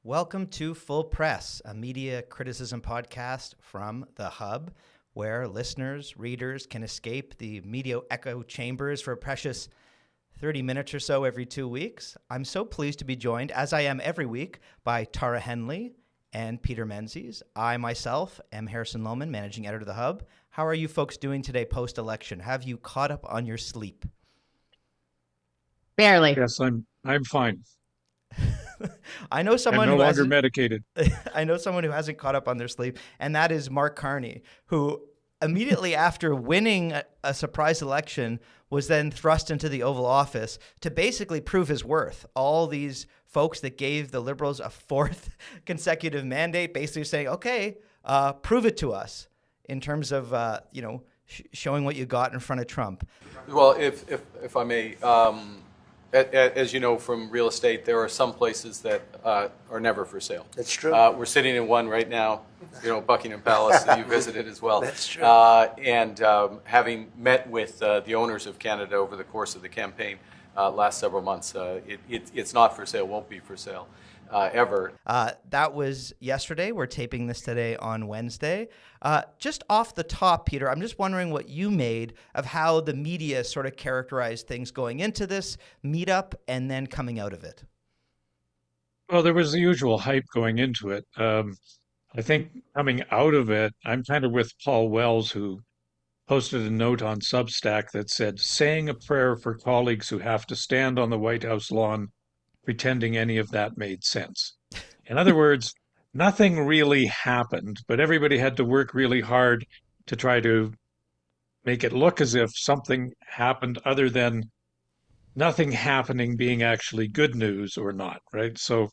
Welcome to Full Press, a media criticism podcast from The Hub, where listeners, readers can escape the media echo chambers for a precious 30 minutes or so every 2 weeks. I'm so pleased to be joined, as I am every week, by Tara Henley and Peter Menzies. I myself am Harrison Lowman, managing editor of The Hub. How are you folks doing today post-election? Have you caught up on your sleep? Barely. Yes, I'm fine. I know I'm someone no who longer hasn't. medicated. I know someone who hasn't caught up on their sleep, and that is Mark Carney, who immediately after winning a surprise election was then thrust into the Oval Office to basically prove his worth. All these folks that gave the Liberals a fourth consecutive mandate, basically saying, "Okay, prove it to us," in terms of showing what you got in front of Trump. Well, if I may. As you know from real estate, there are some places that are never for sale. That's true. We're sitting in one right now, Buckingham Palace, that you visited as well. That's true. And having met with the owners of Canada over the course of the campaign last several months, it's not for sale, won't be for sale ever. That was yesterday. We're taping this today on Wednesday. Just off the top, Peter, I'm just wondering what you made of how the media sort of characterized things going into this meetup and then coming out of it. Well, there was the usual hype going into it. I think coming out of it, I'm kind of with Paul Wells, who posted a note on Substack that said, saying a prayer for colleagues who have to stand on the White House lawn pretending any of that made sense. In other words, nothing really happened, but everybody had to work really hard to try to make it look as if something happened other than nothing happening being actually good news or not, right? So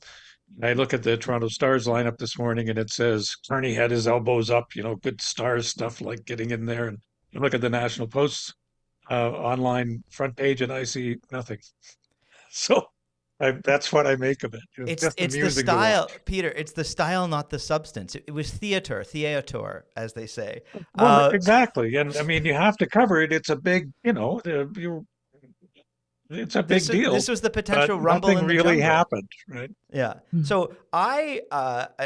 I look at the Toronto Stars lineup this morning and it says Carney had his elbows up, good Stars stuff like getting in there. And I look at the National Post's online front page and I see nothing. So that's what I make of it. It's just the music style, Peter. It's the style, not the substance. It was theater, as they say. Well, exactly. And I mean, you have to cover it. It's a big, it's a big deal. This was the potential but rumble nothing in the really jungle. happened, right? Yeah. So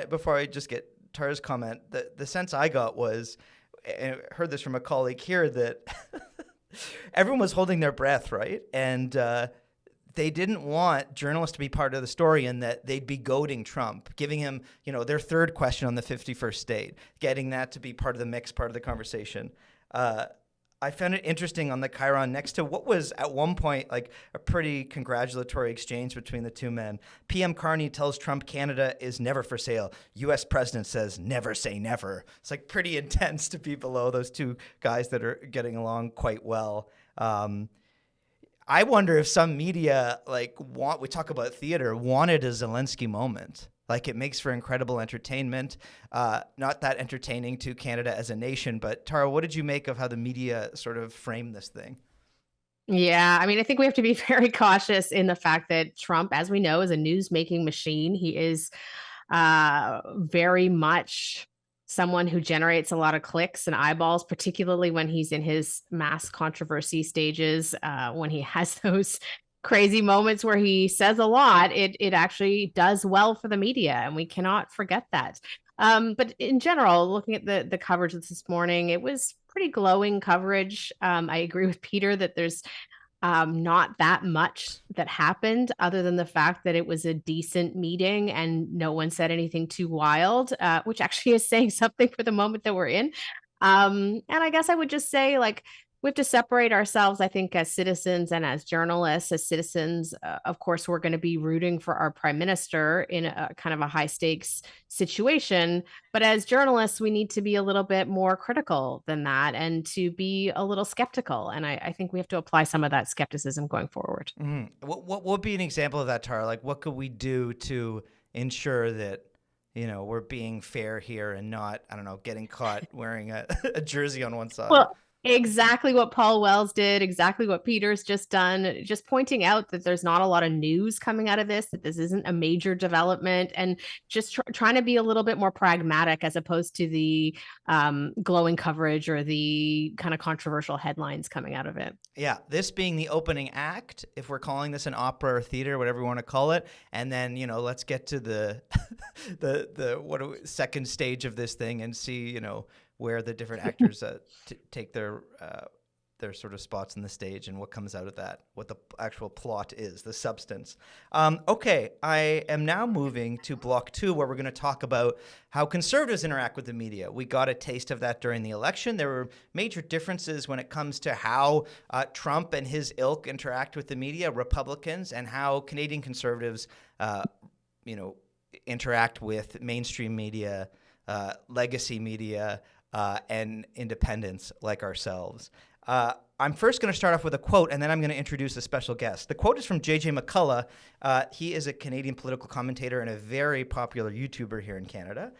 before I just get Tara's comment, the sense I got was, and I heard this from a colleague here, that everyone was holding their breath, right? And they didn't want journalists to be part of the story and that they'd be goading Trump, giving him, their third question on the 51st state, getting that to be part of the mix, part of the conversation. I found it interesting on the Chiron next to what was at one point like a pretty congratulatory exchange between the two men. PM Carney tells Trump Canada is never for sale. U.S. president says never say never. It's like pretty intense to be below those two guys that are getting along quite well. I wonder if some media we talk about theater, wanted a Zelensky moment. Like it makes for incredible entertainment, not that entertaining to Canada as a nation. But Tara, what did you make of how the media sort of framed this thing? Yeah, I mean, I think we have to be very cautious in the fact that Trump, as we know, is a news-making machine. He is very much someone who generates a lot of clicks and eyeballs, particularly when he's in his mass controversy stages, when he has those crazy moments where he says a lot, it actually does well for the media, and we cannot forget that. But in general, looking at the coverage this morning, it was pretty glowing coverage. I agree with Peter that there's not that much that happened other than the fact that it was a decent meeting and no one said anything too wild, which actually is saying something for the moment that we're in. And I guess I would just say, we have to separate ourselves, I think, as citizens and as journalists. As citizens, of course, we're going to be rooting for our prime minister in a kind of a high stakes situation. But as journalists, we need to be a little bit more critical than that and to be a little skeptical. And I think we have to apply some of that skepticism going forward. Mm-hmm. What would be an example of that, Tara? Like, what could we do to ensure that we're being fair here and not, I don't know, getting caught wearing a jersey on one side? Well, Exactly what Paul Wells did, exactly what Peter's just done, just pointing out that there's not a lot of news coming out of this, that this isn't a major development, and just trying to be a little bit more pragmatic as opposed to the glowing coverage or the kind of controversial headlines coming out of it. Yeah, this being the opening act, if we're calling this an opera or theater, whatever you want to call it, and then let's get to the second stage of this thing and see where the different actors take their sort of spots in the stage and what comes out of that, what the actual plot is, the substance. Okay, I am now moving to block 2, where we're going to talk about how conservatives interact with the media. We got a taste of that during the election. There were major differences when it comes to how Trump and his ilk interact with the media, Republicans, and how Canadian conservatives, interact with mainstream media, legacy media, and independents like ourselves. I'm first going to start off with a quote, and then I'm going to introduce a special guest. The quote is from J.J. McCullough. He is a Canadian political commentator and a very popular YouTuber here in Canada.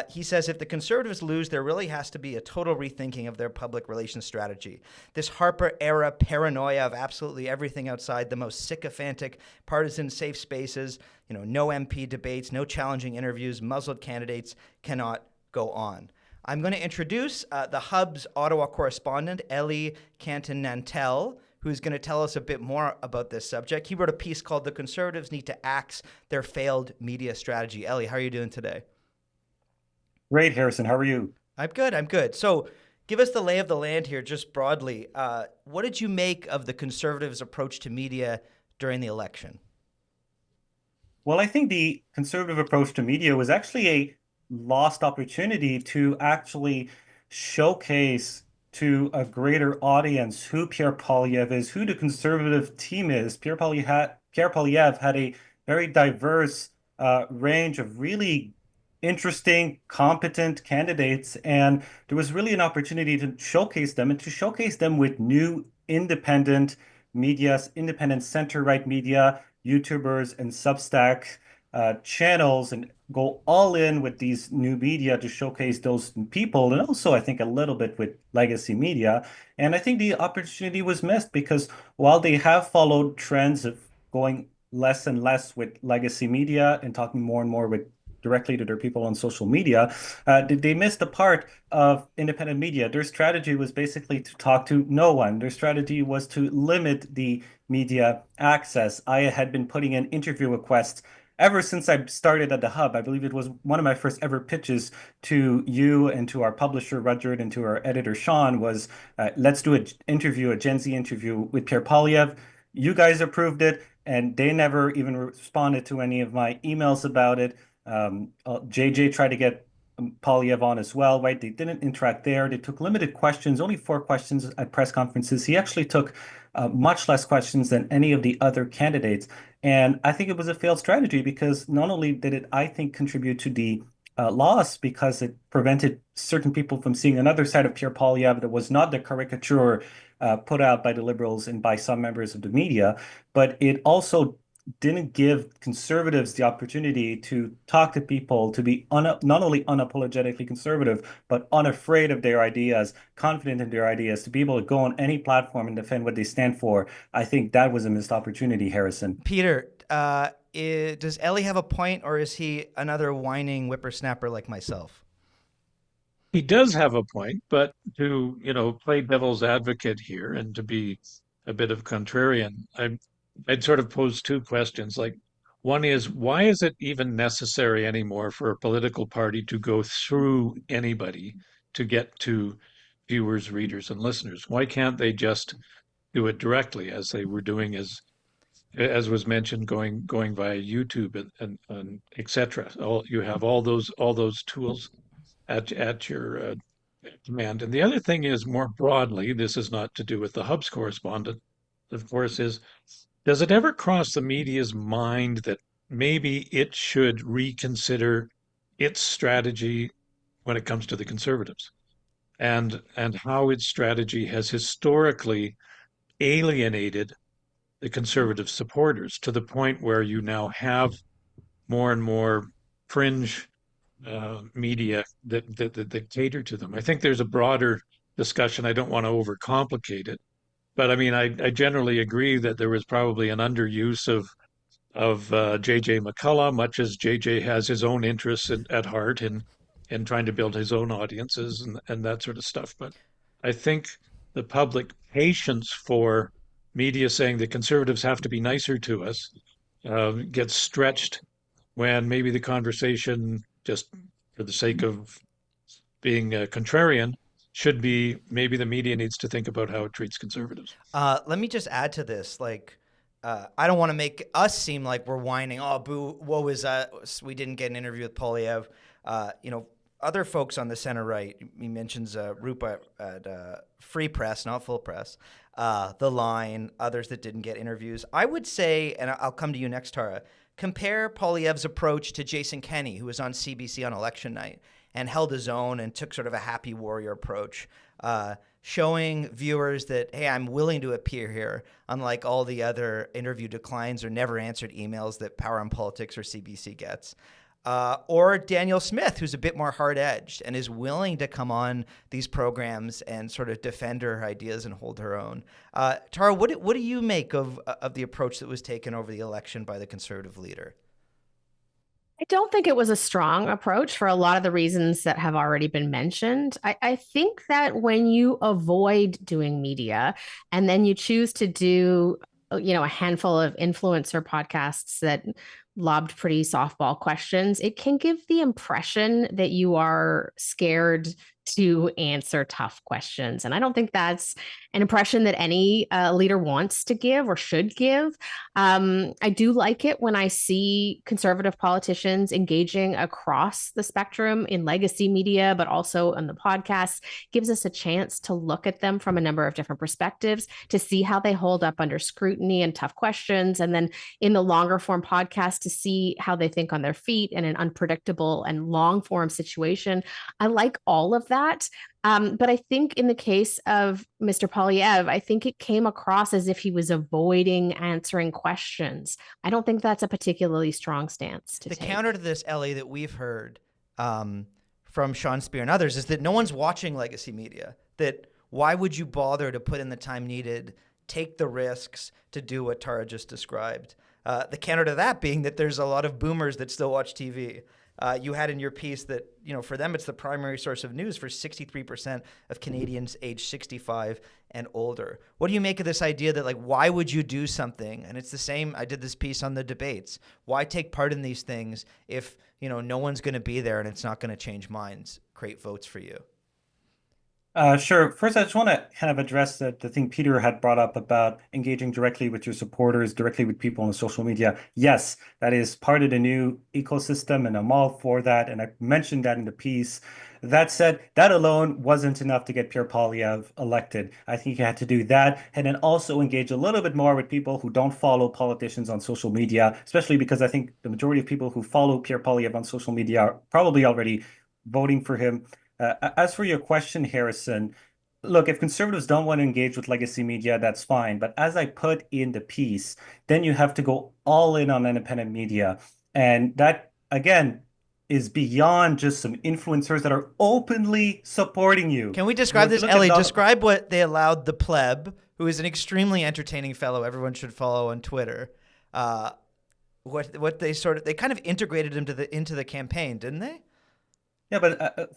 He says, if the Conservatives lose, there really has to be a total rethinking of their public relations strategy. This Harper-era paranoia of absolutely everything outside the most sycophantic partisan safe spaces, no MP debates, no challenging interviews, muzzled candidates cannot go on. I'm going to introduce the Hub's Ottawa correspondent, Elia Canton-Nantel, who's going to tell us a bit more about this subject. He wrote a piece called The Conservatives Need to Axe Their Failed Media Strategy. Elia, how are you doing today? Great, Harrison. How are you? I'm good. So give us the lay of the land here, just broadly. What did you make of the Conservatives' approach to media during the election? Well, I think the conservative approach to media was actually a lost opportunity to actually showcase to a greater audience who Pierre Poilievre is, who the conservative team is. Pierre Poilievre had a very diverse range of really interesting, competent candidates, and there was really an opportunity to showcase them and to showcase them with new independent media, independent center-right media, YouTubers and Substack channels, and go all in with these new media to showcase those people, and also I think a little bit with legacy media. And I think the opportunity was missed because while they have followed trends of going less and less with legacy media and talking more and more with directly to their people on social media, they missed the part of independent media. Their strategy was basically to talk to no one. Their strategy was to limit the media access. I had been putting in interview requests ever since I started at the Hub. I believe it was one of my first ever pitches to you and to our publisher, Rudyard, and to our editor, Sean, was let's do an interview, a Gen Z interview with Pierre Poilievre. You guys approved it, and they never even responded to any of my emails about it. JJ tried to get Poilievre on as well, right? They didn't interact there. They took limited questions, only 4 questions at press conferences. He actually took much less questions than any of the other candidates. And I think it was a failed strategy because not only did it, I think, contribute to the loss because it prevented certain people from seeing another side of Pierre Poilievre that was not the caricature put out by the Liberals and by some members of the media, but it also didn't give conservatives the opportunity to talk to people, to be not only unapologetically conservative, but unafraid of their ideas, confident in their ideas, to be able to go on any platform and defend what they stand for. I think that was a missed opportunity, Harrison. Peter, does Ellie have a point, or is he another whining whippersnapper like myself? He does have a point, but to play devil's advocate here and to be a bit of contrarian, I'd sort of pose 2 questions. Like, one is, why is it even necessary anymore for a political party to go through anybody to get to viewers, readers, and listeners? Why can't they just do it directly, as they were doing, as was mentioned, going via YouTube and etc. You have all those tools at your command. And the other thing is, more broadly, this is not to do with the Hub's correspondent, of course, is, does it ever cross the media's mind that maybe it should reconsider its strategy when it comes to the Conservatives, and how its strategy has historically alienated the Conservative supporters to the point where you now have more and more fringe media that cater to them? I think there's a broader discussion. I don't want to overcomplicate it. But I mean, I generally agree that there was probably an underuse of J.J. McCullough, much as J.J. has his own interests at heart in trying to build his own audiences and that sort of stuff. But I think the public patience for media saying the conservatives have to be nicer to us gets stretched when maybe the conversation, just for the sake of being contrarian, should be maybe the media needs to think about how it treats conservatives. Let me just add to this. I don't want to make us seem like we're whining. Oh, boo! Woe is us. We didn't get an interview with Poilievre. Other folks on the center right. He mentions Rupa at Free Press, not Full Press. The Line. Others that didn't get interviews. I would say, and I'll come to you next, Tara. Compare Poilievre's approach to Jason Kenney, who was on CBC on election night and held his own and took sort of a happy warrior approach, showing viewers that, hey, I'm willing to appear here, unlike all the other interview declines or never answered emails that Power on Politics or CBC gets. Or Daniel Smith, who's a bit more hard-edged and is willing to come on these programs and sort of defend her ideas and hold her own. Tara, what do you make of the approach that was taken over the election by the Conservative leader? I don't think it was a strong approach for a lot of the reasons that have already been mentioned. I think that when you avoid doing media and then you choose to do, a handful of influencer podcasts that lobbed pretty softball questions, it can give the impression that you are scared to answer tough questions. And I don't think that's an impression that any leader wants to give or should give. I do like it when I see conservative politicians engaging across the spectrum in legacy media, but also on the podcast. Gives us a chance to look at them from a number of different perspectives, to see how they hold up under scrutiny and tough questions. And then in the longer form podcast, to see how they think on their feet in an unpredictable and long form situation. I like all of that. But I think in the case of Mr. Poilievre, I think it came across as if he was avoiding answering questions. I don't think that's a particularly strong stance to take. The counter to this, Ellie, that we've heard from Sean Speer and others is that no one's watching legacy media. That why would you bother to put in the time needed, take the risks to do what Tara just described? The counter to that being that there's a lot of boomers that still watch TV. You had in your piece that, for them, it's the primary source of news for 63% of Canadians aged 65 and older. What do you make of this idea that, why would you do something? And it's the same. I did this piece on the debates. Why take part in these things if, no one's going to be there and it's not going to change minds, create votes for you? Sure. First, I just want to kind of address the thing Peter had brought up about engaging directly with your supporters, directly with people on social media. Yes, that is part of the new ecosystem, and I'm all for that. And I mentioned that in the piece. That said, that alone wasn't enough to get Pierre Poilievre elected. I think you had to do that and then also engage a little bit more with people who don't follow politicians on social media, especially because I think the majority of people who follow Pierre Poilievre on social media are probably already voting for him. As for your question, Harrison, look, if conservatives don't want to engage with legacy media, that's fine. But as I put in the piece, then you have to go all in on independent media. And that, again, is beyond just some influencers that are openly supporting you. Can we describe this, Ellie? Describe what they allowed the pleb, who is an extremely entertaining fellow everyone should follow on Twitter. What they kind of integrated him into the campaign, didn't they? Yeah, but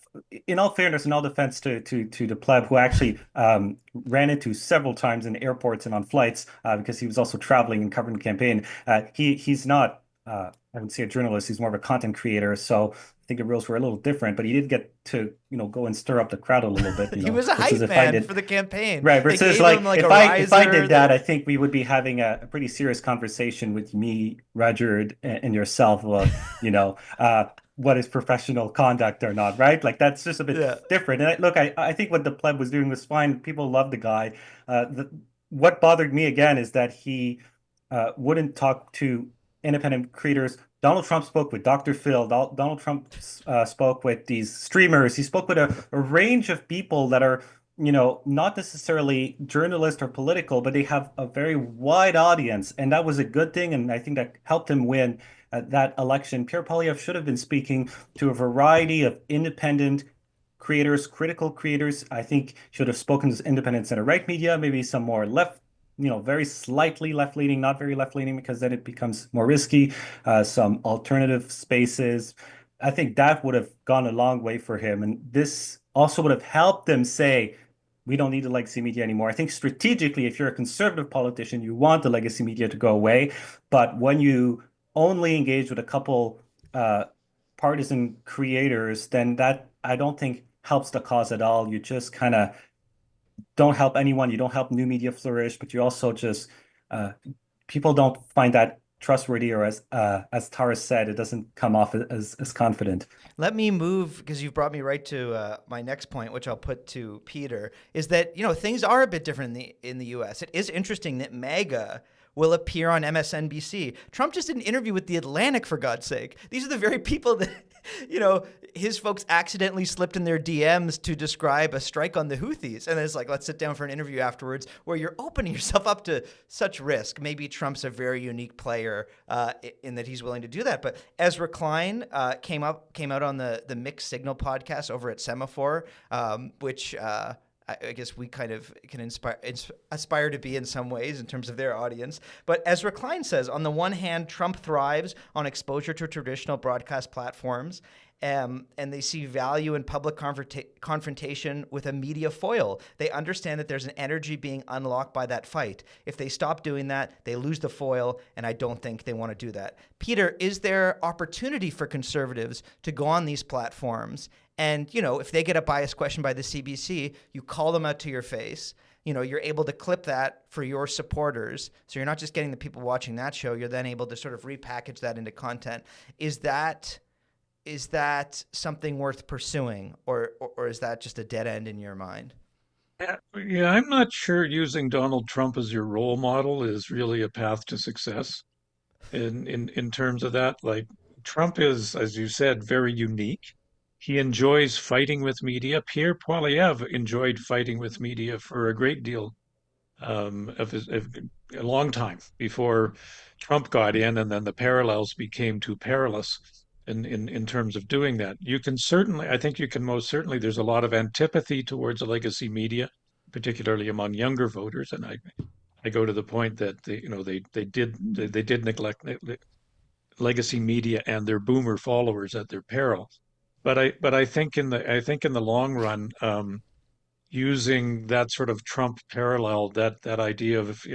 in all fairness, in all defense to the pleb, who actually ran into several times in airports and on flights because he was also traveling and covering the campaign, he's not, I would say, a journalist. He's more of a content creator. So I think the rules were a little different, but he did get to go and stir up the crowd a little bit. He was a hype man for the campaign, right? Versus if I did that, I think we would be having a pretty serious conversation with me, Roger, and yourself about what is professional conduct or not, right? That's just a bit different. And I think what the pleb was doing was fine. People loved the guy. What bothered me again is that he wouldn't talk to independent creators. Donald Trump spoke with Dr. Phil. Donald Trump spoke with these streamers. He spoke with a range of people that are, not necessarily journalist or political, but they have a very wide audience. And that was a good thing. And I think that helped him win that election. Pierre Poilievre should have been speaking to a variety of independent creators, critical creators. I think should have spoken to independent center-right media, maybe some more left, very slightly left-leaning, not very left-leaning, because then it becomes more risky. Some alternative spaces. I think that would have gone a long way for him. And this also would have helped them say, we don't need the legacy media anymore. I think strategically, if you're a conservative politician, you want the legacy media to go away. But when you only engage with a couple partisan creators, then that I don't think helps the cause at all. You just kind of don't help anyone. You don't help new media flourish, but you also just people don't find that trustworthy, or as Tara said, it doesn't come off as confident. Let me move, because you've brought me right to my next point, which I'll put to Peter, is that, things are a bit different in the U.S. It is interesting that MAGA will appear on MSNBC. Trump just did an interview with The Atlantic, for God's sake. These are the very people that, his folks accidentally slipped in their DMs to describe a strike on the Houthis. And it's like, let's sit down for an interview afterwards, where you're opening yourself up to such risk. Maybe Trump's a very unique player in that he's willing to do that. But Ezra Klein came out on the Mixed Signal podcast over at Semaphore, which I guess we kind of can aspire to be in some ways in terms of their audience. But Ezra Klein says, on the one hand, Trump thrives on exposure to traditional broadcast platforms, and they see value in public confrontation with a media foil. They understand that there's an energy being unlocked by that fight. If they stop doing that, they lose the foil, and I don't think they want to do that. Peter, is there opportunity for conservatives to go on these platforms and, if they get a biased question by the CBC, you call them out to your face? You're able to clip that for your supporters. So you're not just getting the people watching that show. You're then able to sort of repackage that into content. Is that something worth pursuing, or is that just a dead end in your mind? Yeah, I'm not sure using Donald Trump as your role model is really a path to success in terms of that. Like, Trump is, as you said, very unique. He enjoys fighting with media. Pierre Poilievre enjoyed fighting with media for a great deal of a long time before Trump got in, and then the parallels became too perilous in terms of doing that. I think you can most certainly, there's a lot of antipathy towards the legacy media, particularly among younger voters, and I go to the point that they did neglect legacy media and their boomer followers at their peril. But I think in the long run, using that sort of Trump parallel, that idea of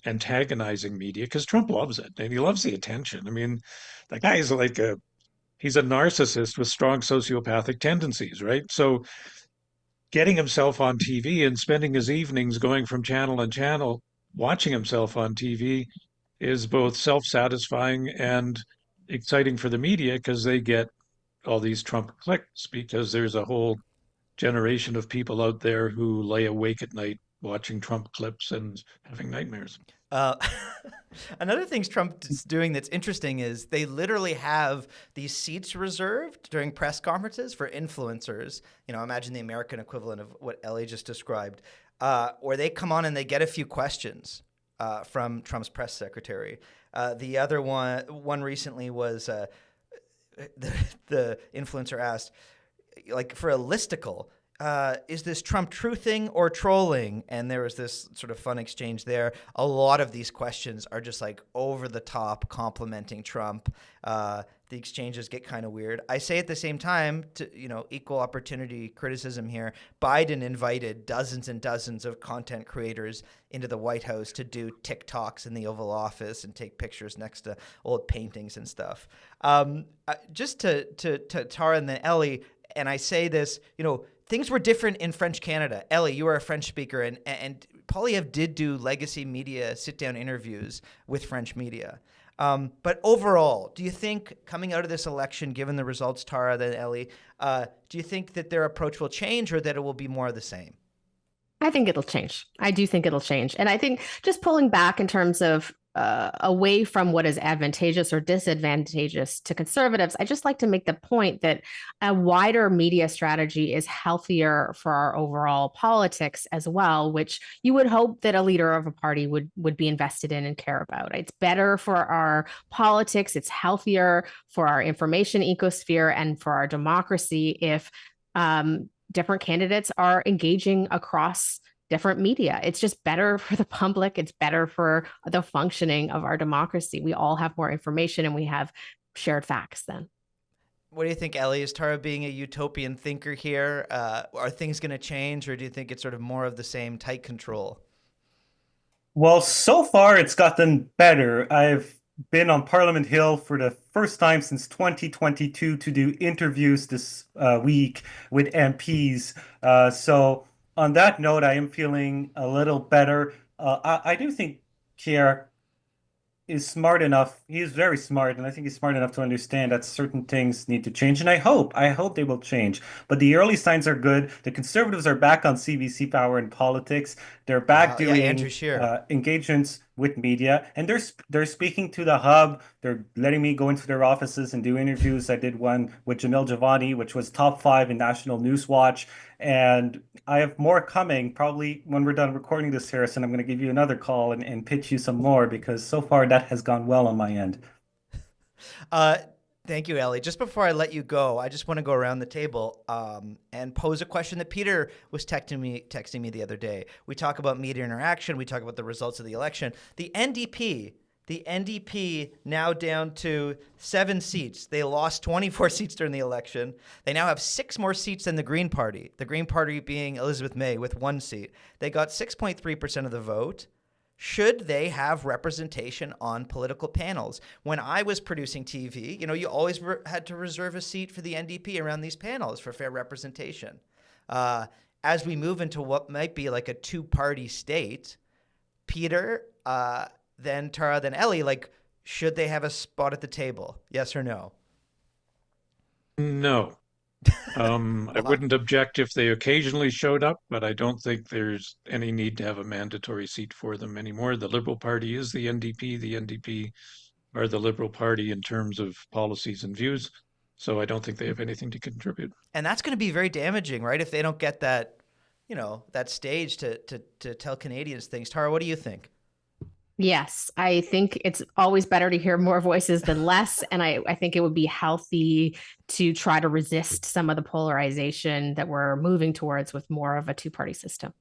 antagonizing media, because Trump loves it and he loves the attention. I mean, the guy is like he's a narcissist with strong sociopathic tendencies, right? So getting himself on TV and spending his evenings going from channel to channel, watching himself on TV, is both self-satisfying and exciting for the media, because they get all these Trump clicks, because there's a whole generation of people out there who lay awake at night watching Trump clips and having nightmares. Another thing Trump is doing that's interesting is they literally have these seats reserved during press conferences for influencers. Imagine the American equivalent of what Elia just described, where they come on and they get a few questions from Trump's press secretary. The other one recently was the influencer asked, like, for a listicle, is this Trump truthing or trolling? And there was this sort of fun exchange there. A lot of these questions are just like over the top complimenting Trump. The exchanges get kind of weird. I say at the same time, to equal opportunity criticism here, Biden invited dozens and dozens of content creators into the White House to do TikToks in the Oval Office and take pictures next to old paintings and stuff. Just to Tara and then Ellie, and I say this, things were different in French Canada. Ellie, you are a French speaker, and Poilievre did do legacy media sit-down interviews with French media. But overall, do you think coming out of this election, given the results, Tara, then Ellie, do you think that their approach will change, or that it will be more of the same? I think it'll change. I do think it'll change. And I think just pulling back in terms of away from what is advantageous or disadvantageous to conservatives, I just like to make the point that a wider media strategy is healthier for our overall politics as well, which you would hope that a leader of a party would be invested in and care about. It's better for our politics. It's healthier for our information ecosphere and for our democracy if different candidates are engaging across different media. It's just better for the public. It's better for the functioning of our democracy. We all have more information and we have shared facts then. What do you think, Ellie? Is Tara being a utopian thinker here? Are things going to change, or do you think it's sort of more of the same, tight control? Well, so far it's gotten better. I've been on Parliament Hill for the first time since 2022 to do interviews this week with MPs. So on that note, I am feeling a little better. I do think Pierre is smart enough. He is very smart, and I think he's smart enough to understand that certain things need to change. And I hope they will change. But the early signs are good. The Conservatives are back on CBC Power in politics. They're back Yeah, Andrew doing Scheer. engagements with media, and they're speaking to the hub. They're letting me go into their offices and do interviews. I did one with Jamil Javani, which was top 5 in National Newswatch, and I have more coming. Probably when we're done recording this, Harrison, I'm going to give you another call and pitch you some more because so far that has gone well on my end. Uh, Thank you, Ellie. Just before I let you go, I just want to go around the table and pose a question that Peter was texting me the other day. We talk about media interaction. We talk about the results of the election. The NDP now down to 7 seats. They lost 24 seats during the election. They now have 6 more seats than the Green Party. The Green Party being Elizabeth May with 1 seat. They got 6.3% of the vote. Should they have representation on political panels? When I was producing TV, you always had to reserve a seat for the NDP around these panels for fair representation. As we move into what might be like a 2-party state, Peter, then Tara, then Ellie, should they have a spot at the table? Yes or no? No. I wouldn't object if they occasionally showed up, but I don't think there's any need to have a mandatory seat for them anymore. The Liberal Party is the NDP. The NDP are the Liberal Party in terms of policies and views. So I don't think they have anything to contribute. And that's going to be very damaging, right? If they don't get that, that stage to tell Canadians things. Tara, what do you think? Yes, I think it's always better to hear more voices than less. And I think it would be healthy to try to resist some of the polarization that we're moving towards with more of a 2-party system.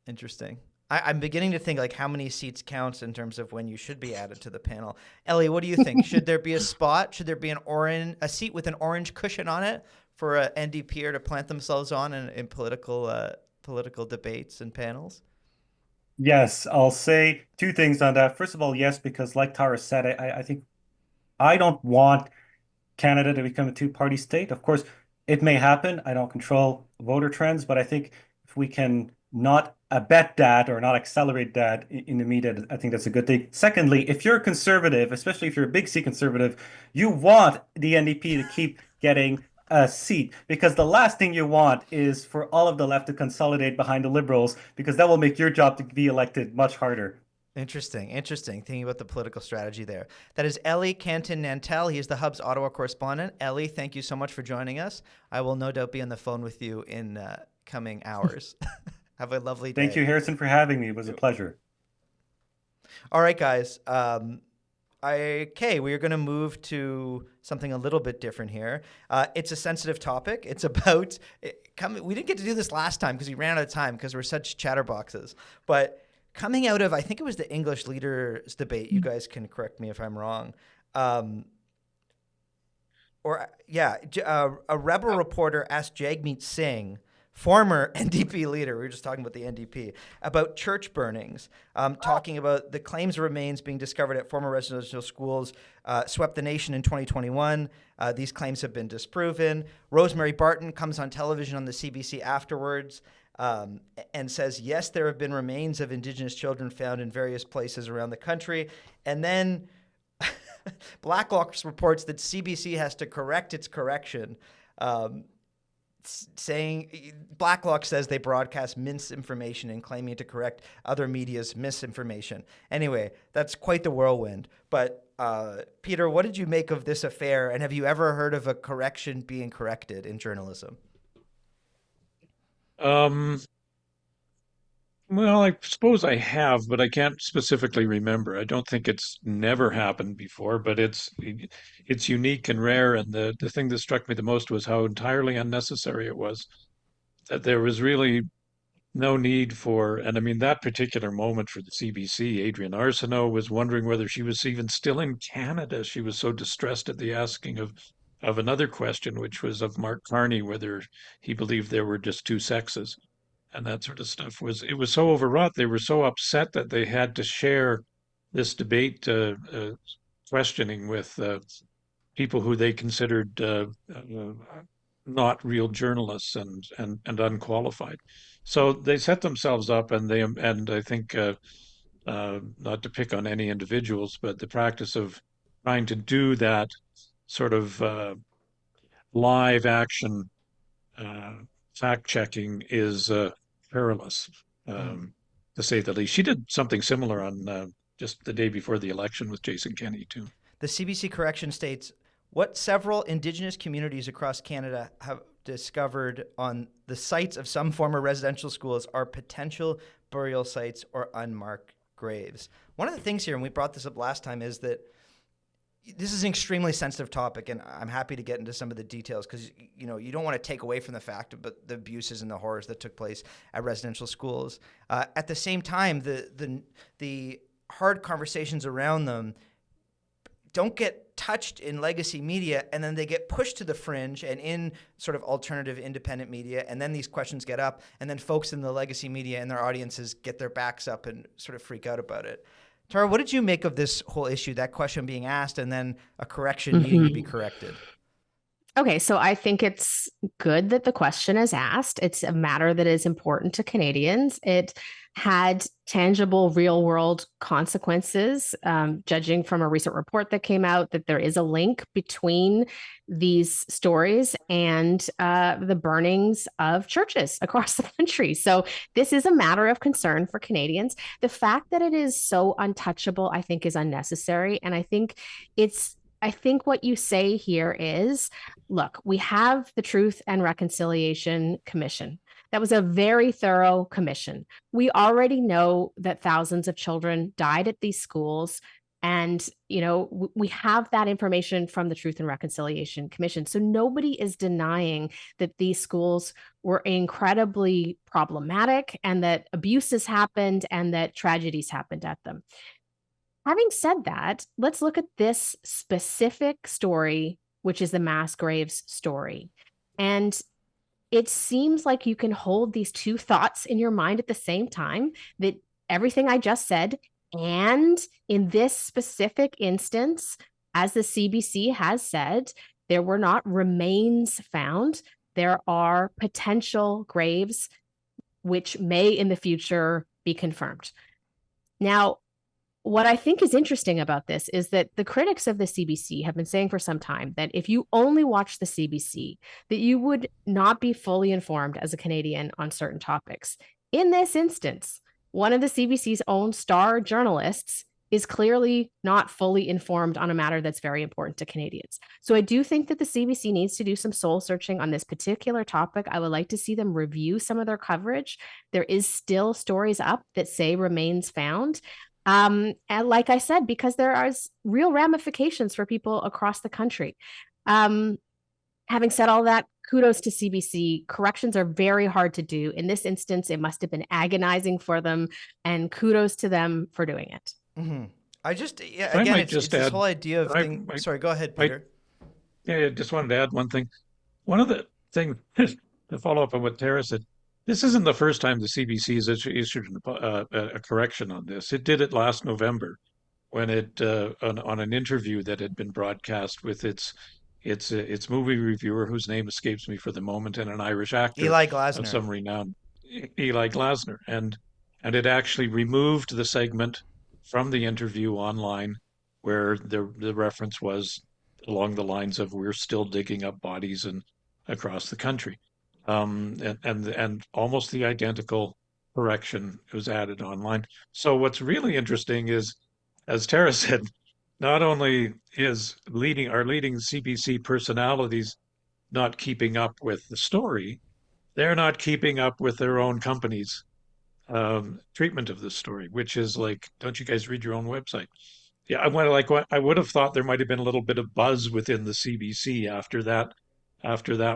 Interesting. I'm beginning to think how many seats counts in terms of when you should be added to the panel. Ellie, what do you think? Should there be a spot? Should there be a seat with an orange cushion on it for an NDPer to plant themselves on in political debates and panels? Yes, I'll say 2 things on that. First of all, yes, because like Tara said, I think I don't want Canada to become a 2-party state. Of course, it may happen. I don't control voter trends, but I think if we can not abet that or not accelerate that in the media, I think that's a good thing. Secondly, if you're a conservative, especially if you're a big C conservative, you want the NDP to keep getting a seat because the last thing you want is for all of the left to consolidate behind the Liberals because that will make your job to be elected much harder. Interesting. Thinking about the political strategy there. That is Elie Cantin-Nantel. He is the Hub's Ottawa correspondent. Elie, thank you so much for joining us. I will no doubt be on the phone with you in coming hours. Have a lovely day. Thank you, Harrison, for having me. It was a pleasure. All right, guys. We are going to move to something a little bit different here. It's a sensitive topic. It's about we didn't get to do this last time because we ran out of time because we're such chatterboxes. But coming out of, I think it was the English leaders debate. You guys can correct me if I'm wrong. A Rebel reporter asked Jagmeet Singh, former NDP leader, we were just talking about the NDP, about church burnings, talking about the claims of remains being discovered at former residential schools swept the nation in 2021. These claims have been disproven. Rosemary Barton comes on television on the CBC afterwards and says, yes, there have been remains of Indigenous children found in various places around the country. And then Blacklock reports that CBC has to correct its correction, saying Blacklock says they broadcast misinformation and claiming to correct other media's misinformation. Anyway, that's quite the whirlwind. But Peter, what did you make of this affair? And have you ever heard of a correction being corrected in journalism? Well, I suppose I have, but I can't specifically remember. I don't think it's never happened before, but it's unique and rare. And the thing that struck me the most was how entirely unnecessary it was. That there was really no need for, and I mean that particular moment for the CBC, Adrienne Arsenault was wondering whether she was even still in Canada. She was so distressed at the asking of another question, which was of Mark Carney, whether he believed there were just two sexes and that sort of stuff. It was so overwrought. They were so upset that they had to share this debate questioning with people who they considered not real journalists and unqualified. So they set themselves up, and I think not to pick on any individuals, but the practice of trying to do that sort of live action uh, fact checking is perilous, Mm. to say the least. She did something similar on just the day before the election with Jason Kenney too. The CBC correction states what several Indigenous communities across Canada have discovered on the sites of some former residential schools are potential burial sites or unmarked graves. One of the things here, and we brought this up last time, is that this is an extremely sensitive topic, and I'm happy to get into some of the details because you don't want to take away from the fact of the abuses and the horrors that took place at residential schools. At the same time, the hard conversations around them don't get touched in legacy media, and then they get pushed to the fringe and in sort of alternative independent media, and then these questions get up, and then folks in the legacy media and their audiences get their backs up and sort of freak out about it. Tara, what did you make of this whole issue, that question being asked and then a correction needing to be corrected? Okay, so I think it's good that the question is asked. It's a matter that is important to Canadians. It had tangible real world consequences, judging from a recent report that came out that there is a link between these stories and the burnings of churches across the country. So this is a matter of concern for Canadians. The fact that it is so untouchable, I think, is unnecessary. And I think what you say here is, look, we have the Truth and Reconciliation Commission. That was a very thorough commission. We already know that thousands of children died at these schools. And, we have that information from the Truth and Reconciliation Commission. So nobody is denying that these schools were incredibly problematic and that abuses happened and that tragedies happened at them. Having said that, let's look at this specific story, which is the mass graves story. And it seems like you can hold these two thoughts in your mind at the same time, that everything I just said, and in this specific instance, as the CBC has said, there were not remains found. There are potential graves which may in the future be confirmed. Now, what I think is interesting about this is that the critics of the CBC have been saying for some time that if you only watch the CBC, that you would not be fully informed as a Canadian on certain topics. In this instance, one of the CBC's own star journalists is clearly not fully informed on a matter that's very important to Canadians. So I do think that the CBC needs to do some soul searching on this particular topic. I would like to see them review some of their coverage. There is still stories up that say remains found. And like I said, because there are real ramifications for people across the country. Having said all that, kudos to CBC. Corrections are very hard to do. In this instance, it must have been agonizing for them, and kudos to them for doing it. Mm-hmm. I Again, might it's just this add, whole idea of thing. Sorry, go ahead, Peter. I just wanted to add one thing. One of the things to follow up on what Tara said, this isn't the first time the CBC has issued a correction on this. It did it last November when on an interview that had been broadcast with its movie reviewer, whose name escapes me for the moment, and an Irish actor Eli of Glasner. some renown, Eli Glasner, and it actually removed the segment from the interview online where the reference was along the lines of "We're still digging up bodies and across the country," and almost the identical correction was added online. So what's really interesting is, as Tara said, not only is our leading CBC personalities not keeping up with the story, they're not keeping up with their own companies treatment of this story, which is like, don't you guys read your own website? Yeah, I would have thought there might have been a little bit of buzz within the CBC after that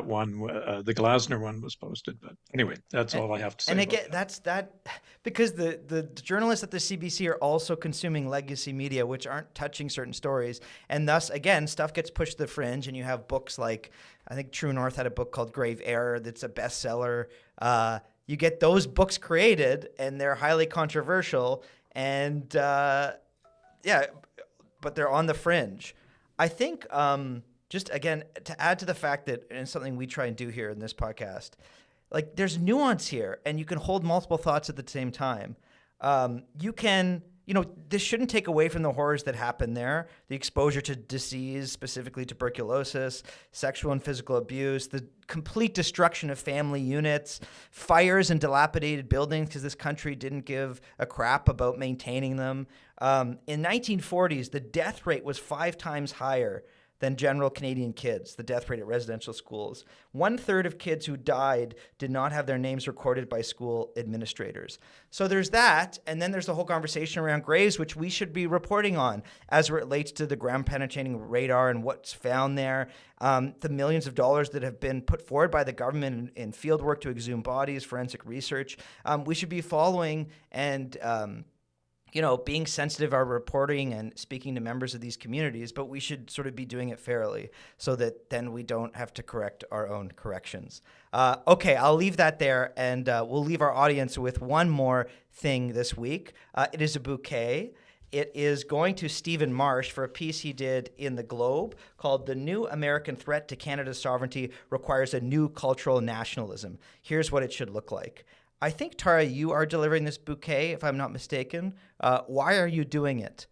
one, the Glasner one was posted. But anyway, that's And, all I have to say and about again, that. that's that because the journalists at the CBC are also consuming legacy media, which aren't touching certain stories, and thus again, stuff gets pushed to the fringe. And you have books like I think True North had a book called Grave Error that's a bestseller. You get those books created, and they're highly controversial, and yeah, but they're on the fringe. I think just again to add to the fact that and it's something we try and do here in this podcast, like there's nuance here, and you can hold multiple thoughts at the same time. You can, this shouldn't take away from the horrors that happen there. The exposure to disease, specifically tuberculosis, sexual and physical abuse, the complete destruction of family units, fires and dilapidated buildings because this country didn't give a crap about maintaining them. In 1940s, the death rate was 5 times higher than general Canadian kids, the death rate at residential schools. 1/3 of kids who died did not have their names recorded by school administrators. So there's that, and then there's the whole conversation around graves, which we should be reporting on as it relates to the ground penetrating radar and what's found there, the millions of dollars that have been put forward by the government in field work to exhume bodies, forensic research. We should be following and being sensitive our reporting and speaking to members of these communities, but we should sort of be doing it fairly so that then we don't have to correct our own corrections. Okay, I'll leave that there, and we'll leave our audience with one more thing this week. It is a bouquet. It is going to Stephen Marsh for a piece he did in the Globe called "The New American Threat to Canada's Sovereignty Requires a New Cultural Nationalism." Here's what it should look like. I think, Tara, you are delivering this bouquet, if I'm not mistaken. Why are you doing it?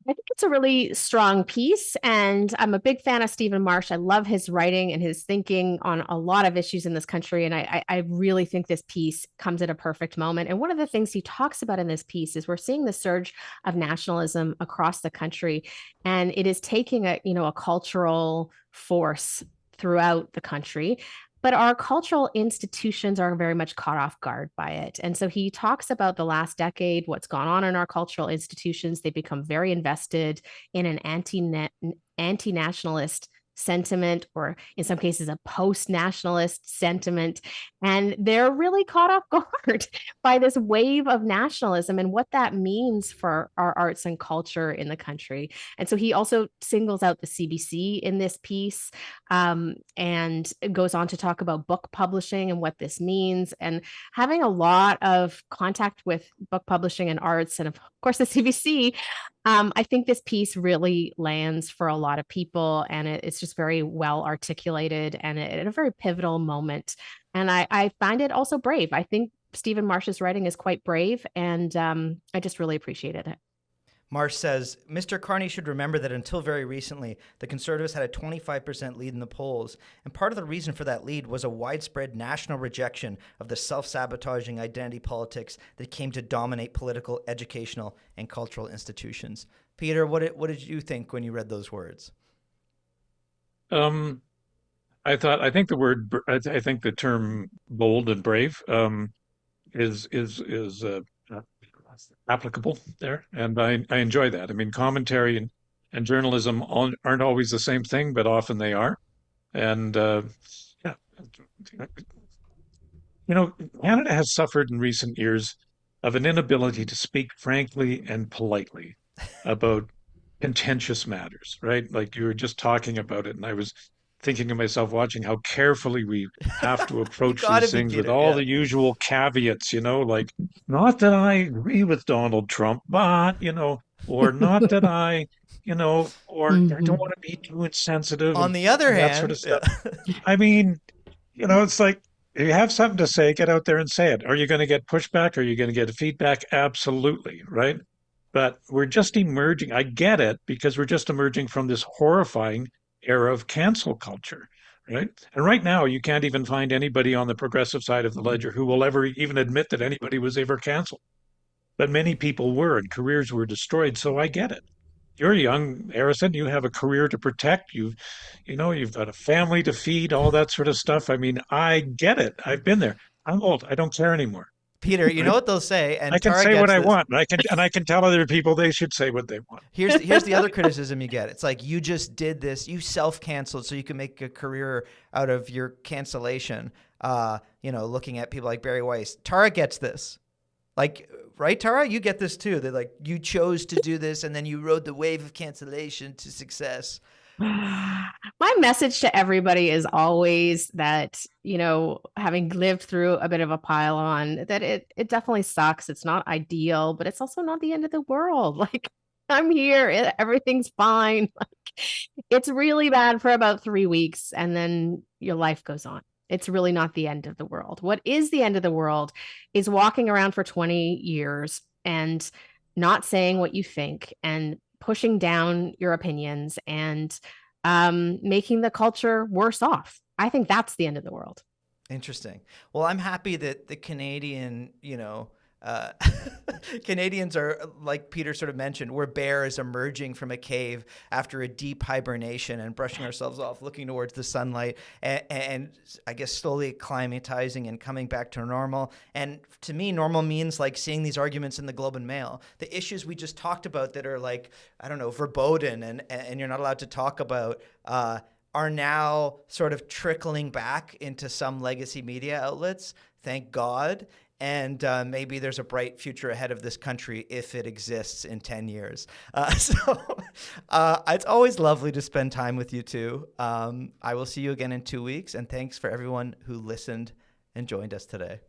I think it's a really strong piece, and I'm a big fan of Stephen Marsh. I love his writing and his thinking on a lot of issues in this country, and I really think this piece comes at a perfect moment. And one of the things he talks about in this piece is we're seeing the surge of nationalism across the country, and it is taking a cultural force throughout the country. But our cultural institutions are very much caught off guard by it. And so he talks about the last decade, what's gone on in our cultural institutions. They become very invested in an anti-nationalist sentiment, or in some cases, a post-nationalist sentiment. And they're really caught off guard by this wave of nationalism and what that means for our arts and culture in the country. And so he also singles out the CBC in this piece, and goes on to talk about book publishing and what this means, and having a lot of contact with book publishing and arts, and of course the CBC. I think this piece really lands for a lot of people, and it's just very well articulated and at a very pivotal moment. And I find it also brave. I think Stephen Marsh's writing is quite brave, and I just really appreciated it. Marsh says, Mr. Carney should remember that until very recently, the Conservatives had a 25% lead in the polls, and part of the reason for that lead was a widespread national rejection of the self-sabotaging identity politics that came to dominate political, educational, and cultural institutions. Peter, what did you think when you read those words? I think the term bold and brave is applicable there, and I enjoy that. I mean, commentary and journalism aren't always the same thing, but often they are. And yeah, Canada has suffered in recent years of an inability to speak frankly and politely about contentious matters, right? Like you were just talking about it, and I was thinking to myself, watching how carefully we have to You approach gotta these be, things with Peter. all Yeah. the usual caveats, like not that I agree with Donald Trump, but, or not that or I don't want to be too insensitive On and, the other and that sort of hand, yeah. stuff. I mean, it's like, if you have something to say, get out there and say it. Are you going to get pushback? Are you going to get feedback? Absolutely, right? But we're just emerging. I get it, because we're just emerging from this horrifying era of cancel culture, right? And right now, you can't even find anybody on the progressive side of the ledger who will ever even admit that anybody was ever canceled. But many people were, and careers were destroyed. So I get it. You're young, Harrison. You have a career to protect. You've got a family to feed, all that sort of stuff. I mean, I get it. I've been there. I'm old. I don't care anymore. Peter, you know what they'll say, and I can Tara say what gets I this. want, and I can tell other people they should say what they want. Here's the other criticism you get. It's like, you just did this, you self-canceled so you can make a career out of your cancellation. Looking at people like Barry Weiss. Tara gets this. Like, right, Tara? You get this too. They're like, you chose to do this and then you rode the wave of cancellation to success. My message to everybody is always that, having lived through a bit of a pile-on, that it definitely sucks. It's not ideal, but it's also not the end of the world. Like, I'm here. Everything's fine. Like, it's really bad for about 3 weeks, and then your life goes on. It's really not the end of the world. What is the end of the world is walking around for 20 years and not saying what you think and pushing down your opinions and making the culture worse off. I think that's the end of the world. Interesting. Well, I'm happy that the Canadians are, like Peter sort of mentioned, we're bears emerging from a cave after a deep hibernation and brushing ourselves off, looking towards the sunlight, and I guess slowly acclimatizing and coming back to normal. And to me, normal means like seeing these arguments in the Globe and Mail. The issues we just talked about that are like, I don't know, verboten and you're not allowed to talk about, are now sort of trickling back into some legacy media outlets. Thank God. And maybe there's a bright future ahead of this country if it exists in 10 years. It's always lovely to spend time with you two. I will see you again in 2 weeks. And thanks for everyone who listened and joined us today.